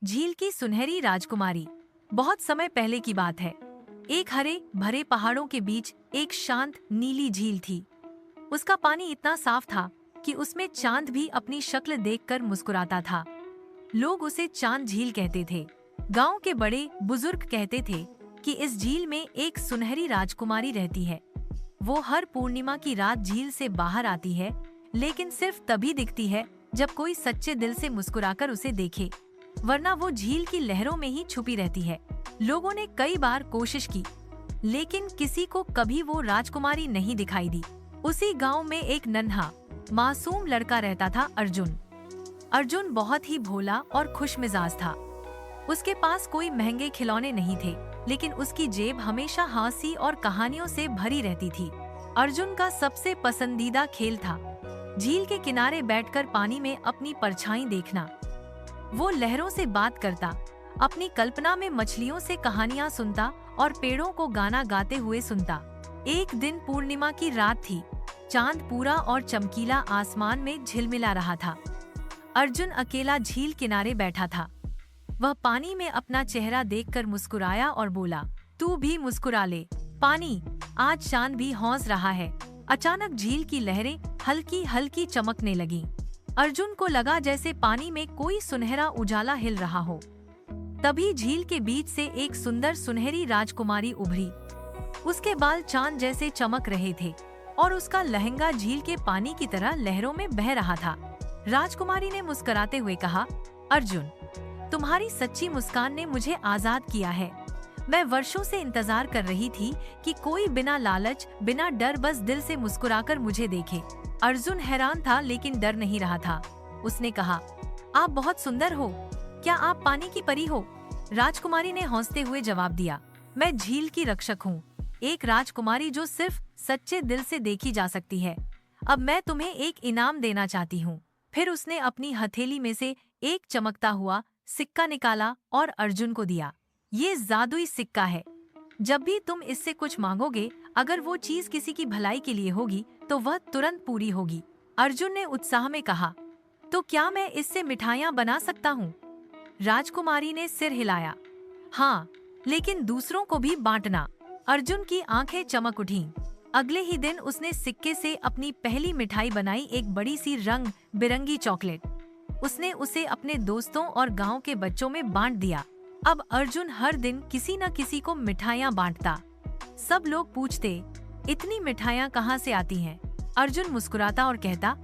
झील की सुनहरी राजकुमारी। बहुत समय पहले की बात है। एक हरे भरे पहाड़ों के बीच एक शांत नीली झील थी। उसका पानी इतना साफ था कि उसमें चांद भी अपनी शक्ल देखकर मुस्कुराता था। लोग उसे चांद झील कहते थे। गांव के बड़े बुजुर्ग कहते थे कि इस झील में एक सुनहरी राजकुमारी रहती है। वो हर पूर्णिमा की रात झील से बाहर आती है, लेकिन सिर्फ तभी दिखती है जब कोई सच्चे दिल से मुस्कुराकर उसे देखे, वरना वो झील की लहरों में ही छुपी रहती है। लोगों ने कई बार कोशिश की, लेकिन किसी को कभी वो राजकुमारी नहीं दिखाई दी। उसी गांव में एक नन्हा मासूम लड़का रहता था, अर्जुन। अर्जुन बहुत ही भोला और खुशमिजाज था। उसके पास कोई महंगे खिलौने नहीं थे, लेकिन उसकी जेब हमेशा हंसी और कहानियों से भरी रहती थी। अर्जुन का सबसे पसंदीदा खेल था झील के किनारे बैठकर पानी में अपनी परछाई देखना। वो लहरों से बात करता, अपनी कल्पना में मछलियों से कहानियां सुनता और पेड़ों को गाना गाते हुए सुनता। एक दिन पूर्णिमा की रात थी। चांद पूरा और चमकीला आसमान में झिलमिला रहा था। अर्जुन अकेला झील किनारे बैठा था। वह पानी में अपना चेहरा देखकर मुस्कुराया और बोला, तू भी मुस्कुरा ले पानी, आज चांद भी हंस रहा है। अचानक झील की लहरें हल्की हल्की चमकने लगीं। अर्जुन को लगा जैसे पानी में कोई सुनहरा उजाला हिल रहा हो। तभी झील के बीच से एक सुंदर सुनहरी राजकुमारी उभरी। उसके बाल चांद जैसे चमक रहे थे और उसका लहंगा झील के पानी की तरह लहरों में बह रहा था। राजकुमारी ने मुस्कुराते हुए कहा, अर्जुन, तुम्हारी सच्ची मुस्कान ने मुझे आजाद किया है। मैं वर्षों से इंतजार कर रही थी कि कोई बिना लालच, बिना डर, बस दिल से मुस्कुराकर मुझे देखे। अर्जुन हैरान था, लेकिन डर नहीं रहा था। उसने कहा, आप बहुत सुंदर हो। क्या आप पानी की परी हो? राजकुमारी ने हंसते हुए जवाब दिया, मैं झील की रक्षक हूँ, एक राजकुमारी जो सिर्फ सच्चे दिल से देखी जा सकती है। अब मैं तुम्हें एक इनाम देना चाहती हूँ। फिर उसने अपनी हथेली में से एक चमकता हुआ सिक्का निकाला और अर्जुन को दिया। ये जादुई सिक्का है। जब भी तुम इससे कुछ मांगोगे, अगर वो चीज किसी की भलाई के लिए होगी तो वह तुरंत पूरी होगी। अर्जुन ने उत्साह में कहा, तो क्या मैं इससे मिठाइयाँ बना सकता हूँ? राजकुमारी ने सिर हिलाया, हाँ, लेकिन दूसरों को भी बांटना। अर्जुन की आंखें चमक उठीं। अगले ही दिन उसने सिक्के से अपनी पहली मिठाई बनाई, एक बड़ी सी रंग बिरंगी चॉकलेट। उसने उसे अपने दोस्तों और गांव के बच्चों में बांट दिया। अब अर्जुन हर दिन किसी न किसी को मिठाइयाँ बांटता। सब लोग पूछते, इतनी मिठाइयाँ कहाँ से आती हैं? अर्जुन मुस्कुराता और कहता,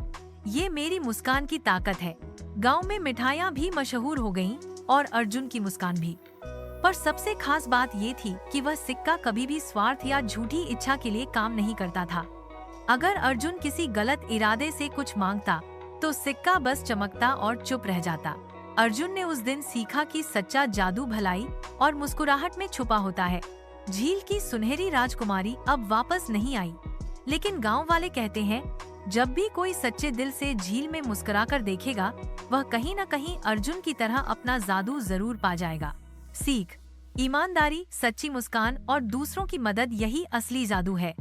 ये मेरी मुस्कान की ताकत है। गांव में मिठाइयाँ भी मशहूर हो गईं और अर्जुन की मुस्कान भी। पर सबसे खास बात ये थी कि वह सिक्का कभी भी स्वार्थ या झूठी इच्छा के लिए काम नहीं करता था। अगर अर्जुन किसी गलत इरादे से कुछ मांगता तो सिक्का बस चमकता और चुप रह जाता। अर्जुन ने उस दिन सीखा कि सच्चा जादू भलाई और मुस्कुराहट में छुपा होता है। झील की सुनहरी राजकुमारी अब वापस नहीं आई, लेकिन गांव वाले कहते हैं, जब भी कोई सच्चे दिल से झील में मुस्कुराकर देखेगा, वह कहीं न कहीं अर्जुन की तरह अपना जादू जरूर पा जाएगा। सीख, ईमानदारी, सच्ची मुस्कान और दूसरों की मदद, यही असली जादू है।